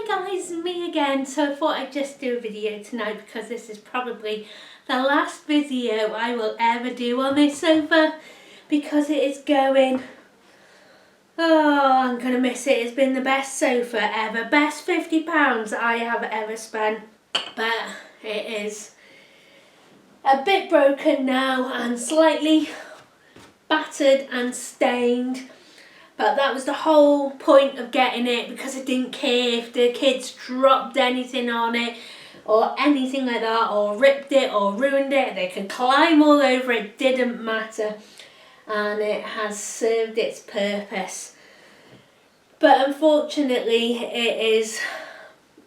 Guys, me again. So I thought I'd just do a video tonight because this is probably the last video I will ever do on this sofa because it is going, I'm going to miss it. It's been the best sofa ever, best £50 I have ever spent, but it is a bit broken now and slightly battered and stained. But that was the whole point of getting it, because I didn't care if the kids dropped anything on it or anything like that, or ripped it or ruined it. They could climb all over it, didn't matter. And it has served its purpose. But unfortunately it is,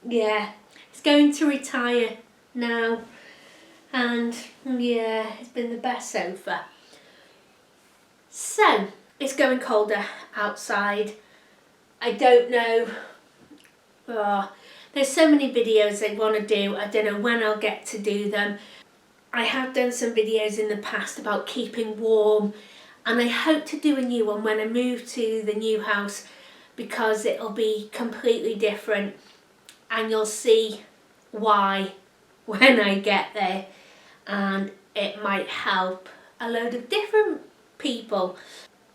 it's going to retire now. And it's been the best sofa. So, it's going colder outside. I don't know. There's so many videos I want to do. I don't know when I'll get to do them. I have done some videos in the past about keeping warm, and I hope to do a new one when I move to the new house, because it'll be completely different and you'll see why when I get there, and it might help a load of different people.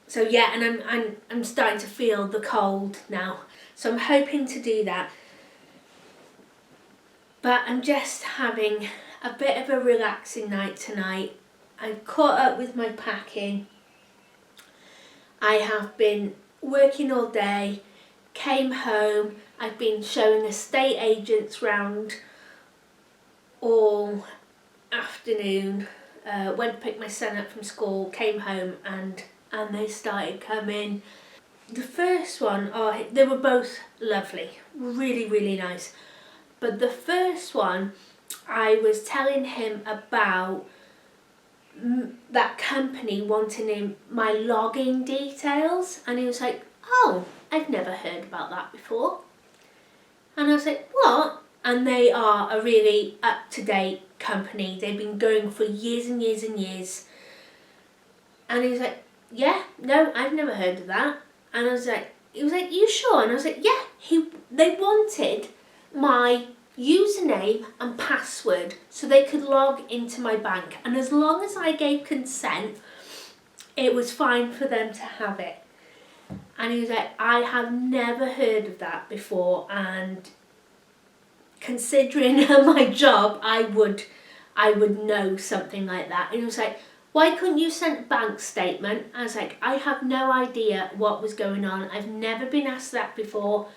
So and I'm starting to feel the cold now. So I'm hoping to do that. But I'm just having a bit of a relaxing night tonight. I've caught up with my packing. I have been working all day, came home. I've been showing estate agents round all afternoon. Went to pick my son up from school, came home and they started coming. The first one, they were both lovely, really, really nice. But the first one, I was telling him about that company wanting my login details, and he was like, oh, I've never heard about that before. And I was like, what? And they are a really up-to-date company. They've been going for years and years and years. And he was like, yeah, no, I've never heard of that. And he was like, you sure? And I was like, yeah, they wanted my username and password so they could log into my bank. And as long as I gave consent, it was fine for them to have it. And he was like, I have never heard of that before, and considering my job, I would know something like that. And he was like, why couldn't you send a bank statement? I was like, I have no idea what was going on. I've never been asked that before,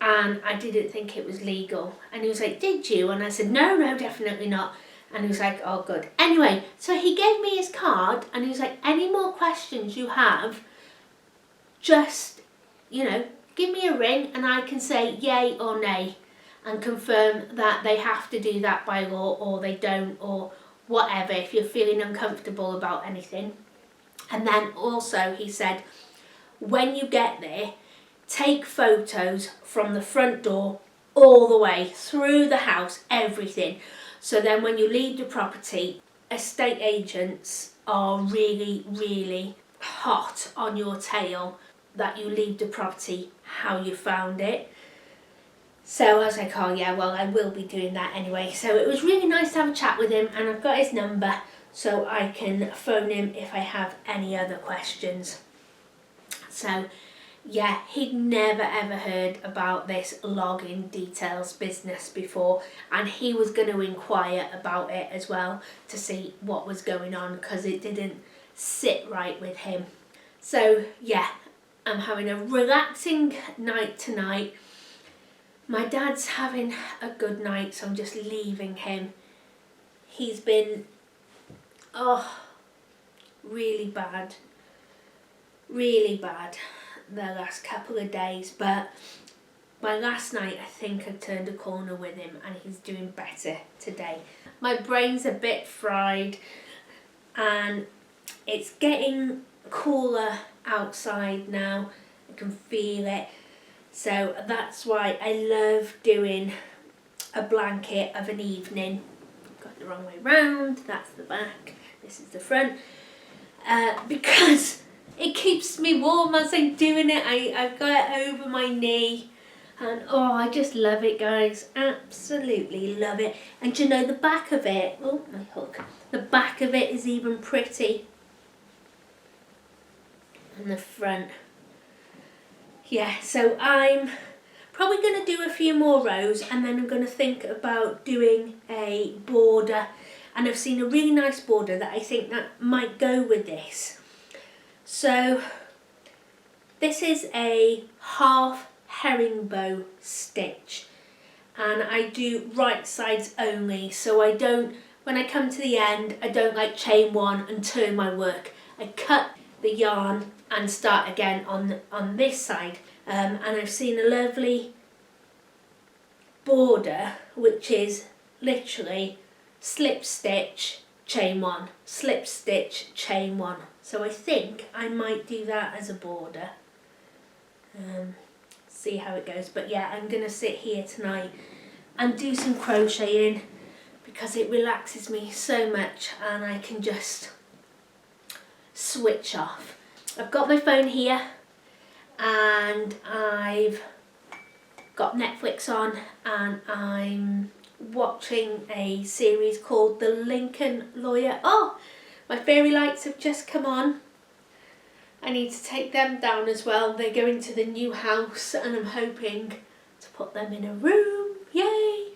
and I didn't think it was legal. And he was like, did you? And I said, no, definitely not. And he was like, oh, good. Anyway, so he gave me his card, and he was like, any more questions you have, just, give me a ring and I can say yay or nay and confirm that they have to do that by law or they don't, or whatever, if you're feeling uncomfortable about anything. And then also he said, when you get there, take photos from the front door all the way through the house, everything. So then when you leave the property, estate agents are really, really hot on your tail that you leave the property how you found it. So I was like, oh yeah, well, I will be doing that anyway. So it was really nice to have a chat with him, and I've got his number so I can phone him if I have any other questions. So yeah, he'd never ever heard about this login details business before, and he was going to inquire about it as well to see what was going on, because it didn't sit right with him. So yeah, I'm having a relaxing night tonight. My dad's having a good night, so I'm just leaving him. He's been, really bad the last couple of days, but by last night I think I turned a corner with him and he's doing better today. My brain's a bit fried and it's getting cooler outside now. I can feel it. So that's why I love doing a blanket of an evening. Got it the wrong way round, that's the back, this is the front. Because it keeps me warm as I'm doing it. I've got it over my knee And oh, I just love it, guys. Absolutely love it. And do you know the back of it? Oh, my hook. The back of it is even pretty. And the front. Yeah, so I'm probably going to do a few more rows, and then I'm going to think about doing a border. And I've seen a really nice border that I think that might go with this. So this is a half herringbone stitch, and I do right sides only, so I don't, when I come to the end, I don't like chain one and turn my work. I cut the yarn and start again on this side, and I've seen a lovely border which is literally slip stitch, chain one, slip stitch, chain one. So I think I might do that as a border. See how it goes. But yeah, I'm gonna sit here tonight and do some crocheting because it relaxes me so much and I can just switch off. I've got my phone here and I've got Netflix on and I'm watching a series called The Lincoln Lawyer. Oh, my fairy lights have just come on. I need to take them down as well. They're going to the new house and I'm hoping to put them in a room. Yay!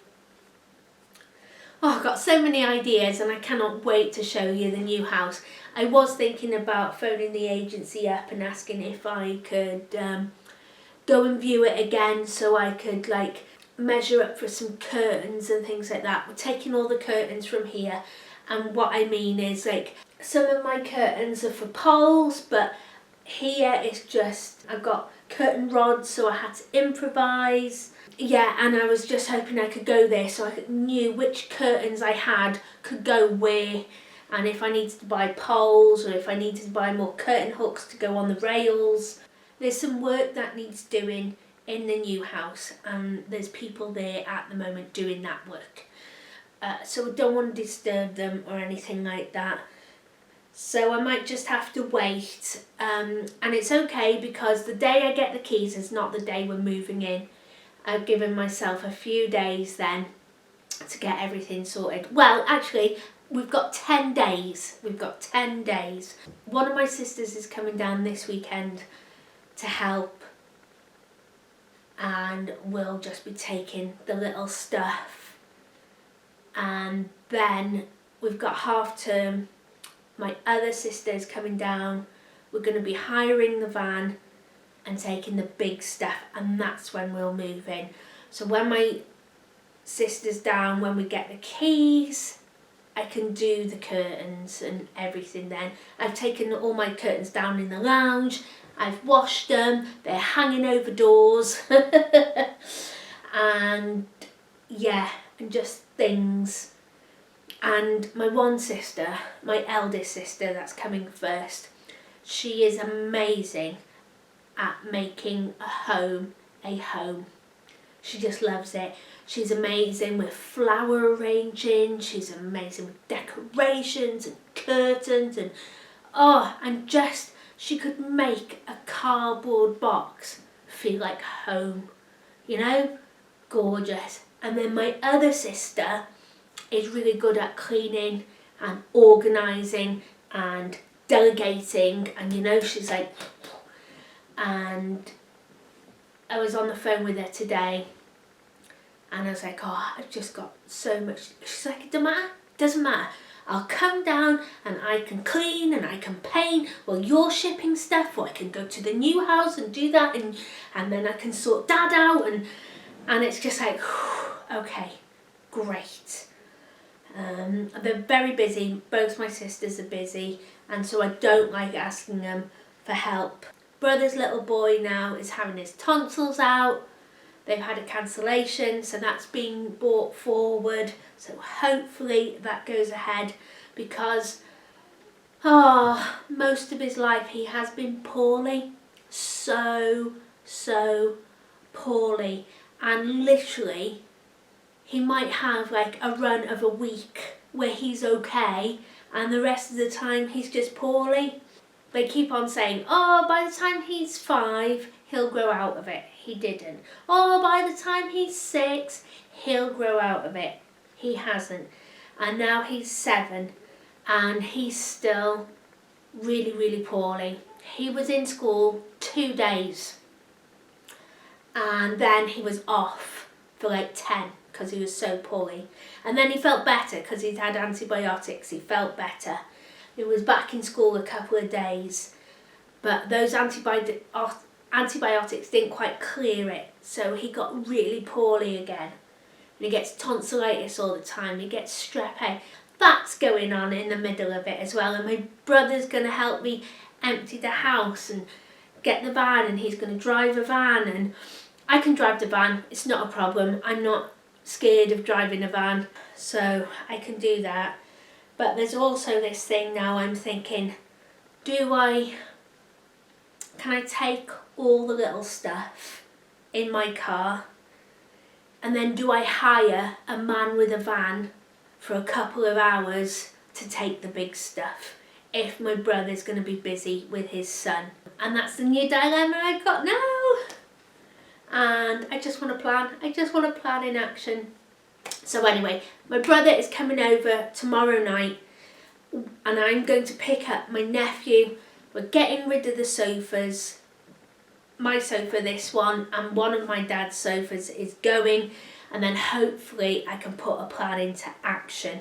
Oh, I've got so many ideas and I cannot wait to show you the new house. I was thinking about phoning the agency up and asking if I could go and view it again so I could like measure up for some curtains and things like that. We're taking all the curtains from here, and what I mean is like some of my curtains are for poles, but here it's just, I've got curtain rods, so I had to improvise. Yeah, and I was just hoping I could go there so I knew which curtains I had could go where, and if I needed to buy poles or if I needed to buy more curtain hooks to go on the rails. There's some work that needs doing in the new house and there's people there at the moment doing that work. So I don't want to disturb them or anything like that. So I might just have to wait, and it's okay because the day I get the keys is not the day we're moving in. I've given myself a few days then to get everything sorted. Well, actually, we've got 10 days. We've got 10 days. One of my sisters is coming down this weekend to help, and we'll just be taking the little stuff. And then we've got half term. My other sister is coming down. We're going to be hiring the van and taking the big stuff, and that's when we'll move in. So when my sister's down, when we get the keys, I can do the curtains and everything then. I've taken all my curtains down in the lounge. I've washed them. They're hanging over doors. And yeah, and just things. And my one sister, my eldest sister that's coming first, she is amazing at making a home a home. She just loves it. She's amazing with flower arranging, she's amazing with decorations and curtains and just she could make a cardboard box feel like home, you know, gorgeous. And then my other sister is really good at cleaning and organising and delegating, and you know, she's like, and I was on the phone with her today and I was like, oh, I've just got so much. She's like, it doesn't matter. I'll come down and I can clean and I can paint while you're shipping stuff, or I can go to the new house and do that, and then I can sort Dad out, and it's just like, okay, great. They're very busy, both my sisters are busy, and so I don't like asking them for help. Brother's little boy now is having his tonsils out. They've had a cancellation, so that's been brought forward. So hopefully that goes ahead, because most of his life he has been poorly. So poorly. And literally, he might have like a run of a week where he's okay, and the rest of the time he's just poorly. They keep on saying, oh, by the time he's 5, he'll grow out of it. he didn't. Oh, by the time he's 6, he'll grow out of it. He hasn't. And now he's 7 and he's still really, really poorly. He was in school 2 days and then he was off for like 10 because he was so poorly. And then he felt better because he'd had antibiotics. He felt better. He was back in school a couple of days, but those antibiotics didn't quite clear it, so he got really poorly again. And he gets tonsillitis all the time. He gets strep A. That's going on in the middle of it as well. And my brother's going to help me empty the house and get the van, and he's going to drive a van, and I can drive the van. It's not a problem. I'm not scared of driving a van, so I can do that. But there's also this thing now I'm thinking, can I take all the little stuff in my car, and then do I hire a man with a van for a couple of hours to take the big stuff if my brother's going to be busy with his son? And that's the new dilemma I've got now. And I just want to plan. I just want to plan in action. So anyway, my brother is coming over tomorrow night and I'm going to pick up my nephew. We're getting rid of the sofas. My sofa, this one, and one of my dad's sofas is going, and then hopefully I can put a plan into action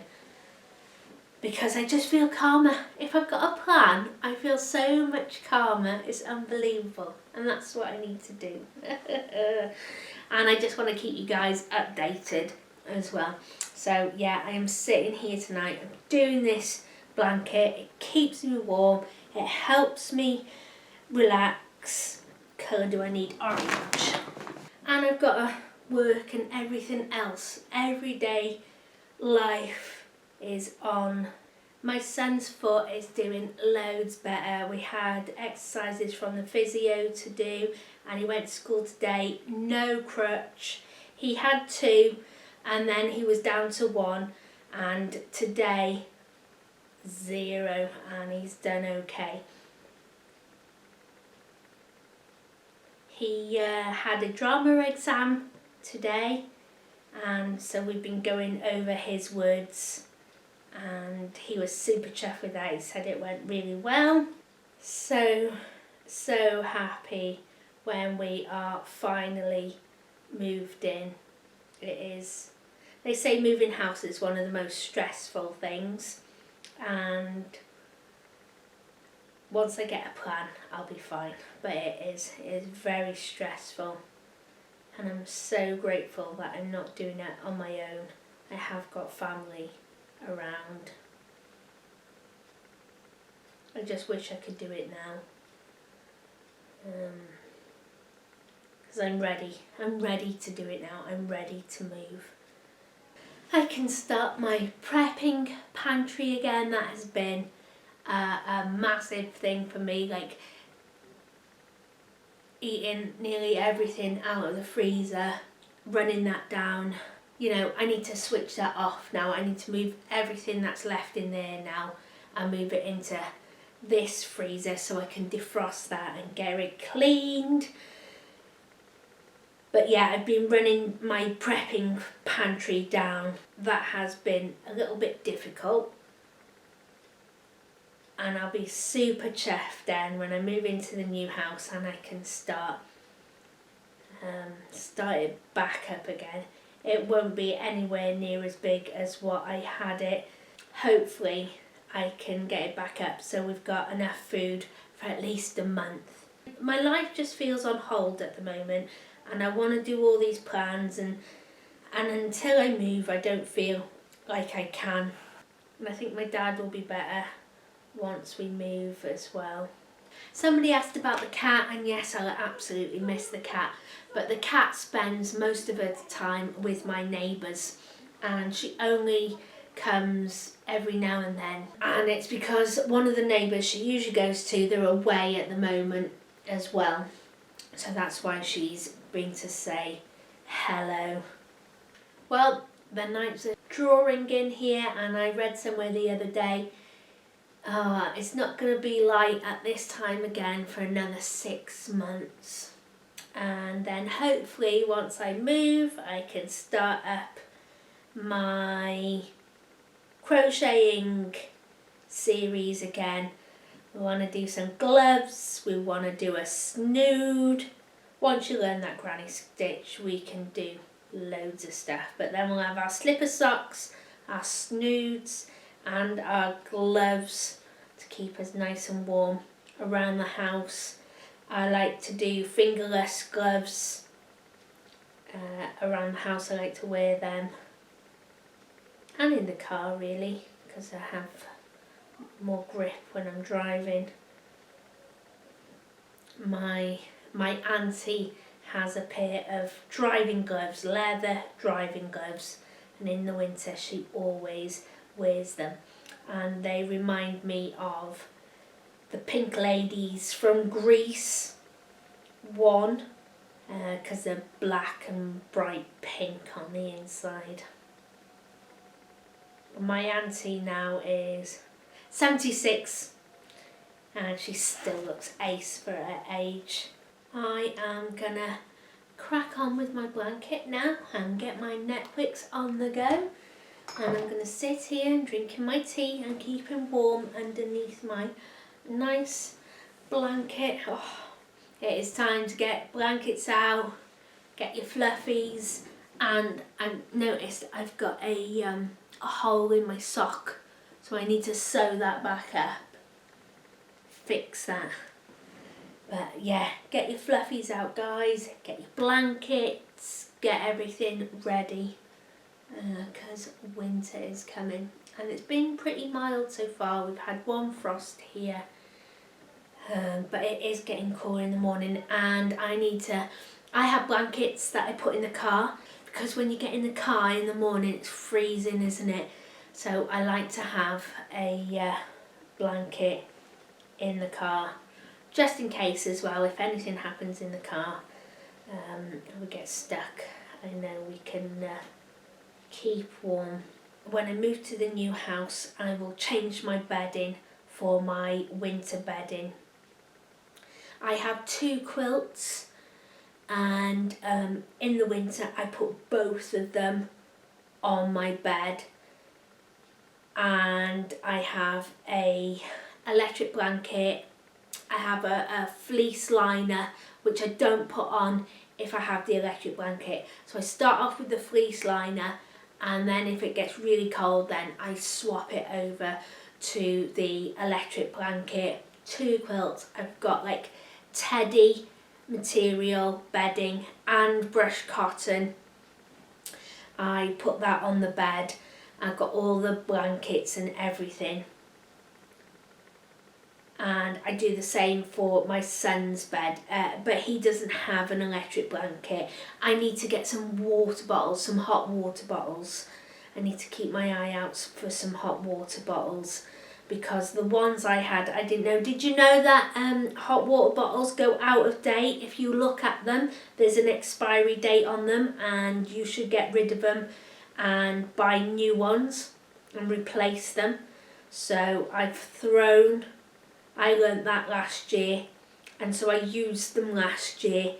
because I just feel calmer. If I've got a plan, I feel so much calmer. It's unbelievable, and that's what I need to do. And I just want to keep you guys updated as well. So yeah, I am sitting here tonight. I'm doing this blanket. It keeps me warm. It helps me relax. Colour do I need? Orange. And I've got to work and everything else. Everyday life is on. My son's foot is doing loads better. We had exercises from the physio to do, and he went to school today. No crutch. He had 2 and then he was down to 1, and today 0, and he's done okay. He had a drama exam today, and so we've been going over his words, and he was super chuffed with that. He said it went really well. So happy when we are finally moved in. It is, they say moving house is one of the most stressful things, and once I get a plan, I'll be fine. But it is very stressful, and I'm so grateful that I'm not doing it on my own. I have got family around. I just wish I could do it now. Because I'm ready. I'm ready to do it now. I'm ready to move. I can start my prepping pantry again. That has been a massive thing for me, like eating nearly everything out of the freezer, running that down. You know, I need to switch that off now. I need to move everything that's left in there now and move it into this freezer so I can defrost that and get it cleaned. But yeah, I've been running my prepping pantry down. That has been a little bit difficult. And I'll be super chuffed then when I move into the new house and I can start it back up again. It won't be anywhere near as big as what I had it. Hopefully I can get it back up so we've got enough food for at least a month. My life just feels on hold at the moment, and I want to do all these plans, and until I move I don't feel like I can. And I think my dad will be better once we move as well. Somebody asked about the cat, and yes, I'll absolutely miss the cat, but the cat spends most of her time with my neighbours, and she only comes every now and then, and it's because one of the neighbours she usually goes to, they're away at the moment as well, so that's why she's been to say hello. Well, the nights are drawing in here, and I read somewhere the other day it's not going to be light at this time again for another 6 months. and then hopefully once I move I can start up my crocheting series again. We want to do some gloves, we want to do a snood. Once you learn that granny stitch we can do loads of stuff, but then we'll have our slipper socks, our snoods and our gloves to keep us nice and warm around the house. I like to do fingerless gloves around the house. I like to wear them, and in the car really, because I have more grip when I'm driving. My auntie has a pair of driving gloves, leather driving gloves, and in the winter she always wears them, and they remind me of the pink ladies from Greece one, because they're black and bright pink on the inside. My auntie now is 76 and she still looks ace for her age. I am gonna crack on with my blanket now and get my Netflix on the go, and I'm gonna sit here and drinking my tea and keeping warm underneath my nice blanket. Oh, it is time to get blankets out, get your fluffies, and I've noticed I've got a hole in my sock, so I need to sew that back up, fix that. But yeah, get your fluffies out guys, get your blankets, get everything ready, because winter is coming, and it's been pretty mild so far. We've had one frost here, but it is getting cool in the morning, and I have blankets that I put in the car, because when you get in the car in the morning it's freezing, isn't it? So I like to have a blanket in the car, just in case as well, if anything happens in the car, we get stuck. I know we can keep warm. When I move to the new house I will change my bedding for my winter bedding. I have 2 quilts, and in the winter I put both of them on my bed, and I have a electric blanket. I have a fleece liner which I don't put on if I have the electric blanket. So I start off with the fleece liner, and then if it gets really cold then I swap it over to the electric blanket. 2 quilts. I've got like teddy material bedding and brush cotton. I put that on the bed. I've got all the blankets and everything. And I do the same for my son's bed, but he doesn't have an electric blanket. I need to get some water bottles, some hot water bottles. I need to keep my eye out for some hot water bottles, because the ones I had, I didn't know. Did you know that hot water bottles go out of date? If you look at them, there's an expiry date on them, and you should get rid of them and buy new ones and replace them. So I learnt that last year, and so I used them last year,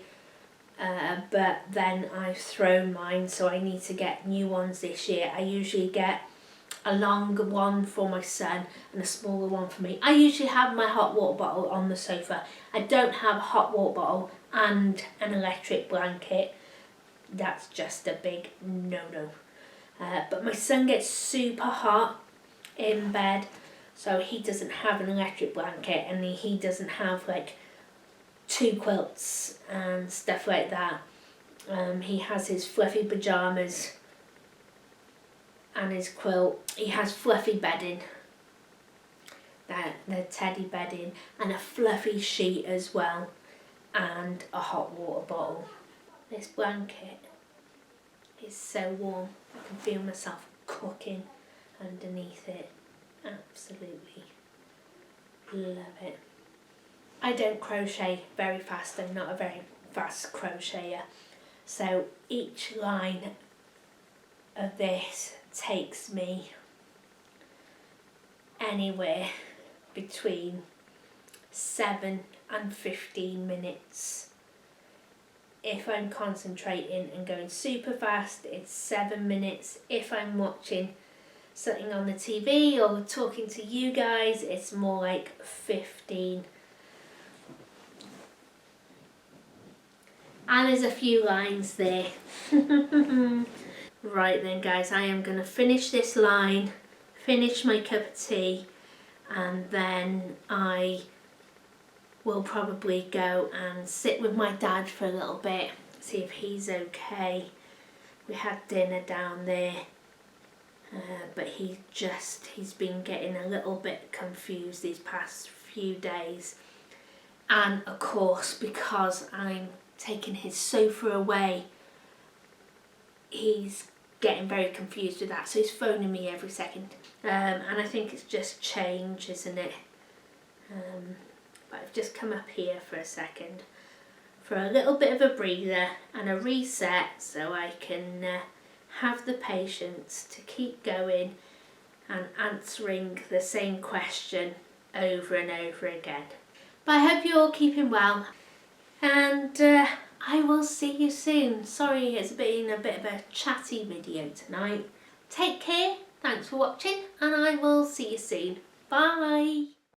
but then I've thrown mine, so I need to get new ones this year. I usually get a longer one for my son and a smaller one for me. I usually have my hot water bottle on the sofa. I don't have a hot water bottle and an electric blanket. That's just a big no-no. But my son gets super hot in bed, so he doesn't have an electric blanket, and he doesn't have like 2 quilts and stuff like that. He has his fluffy pyjamas and his quilt. He has fluffy bedding, the teddy bedding, and a fluffy sheet as well, and a hot water bottle. This blanket is so warm. I can feel myself cooking underneath it. Absolutely love it. I don't crochet very fast. I'm not a very fast crocheter, so each line of this takes me anywhere between 7 and 15 minutes. if I'm concentrating and going super fast, it's 7 minutes. If I'm watching something on the TV or talking to you guys, it's more like 15. And there's a few lines there. Right then guys, I am going to finish this line, finish my cup of tea, and then I will probably go and sit with my dad for a little bit, see if he's okay. We had dinner down there, but he's been getting a little bit confused these past few days. And of course, because I'm taking his sofa away, he's getting very confused with that, so he's phoning me every second. And I think it's just change, isn't it? But I've just come up here for a second for a little bit of a breather and a reset, so I can have the patience to keep going and answering the same question over and over again. But I hope you're all keeping well, and I will see you soon. Sorry it's been a bit of a chatty video tonight. Take care, thanks for watching, and I will see you soon. Bye!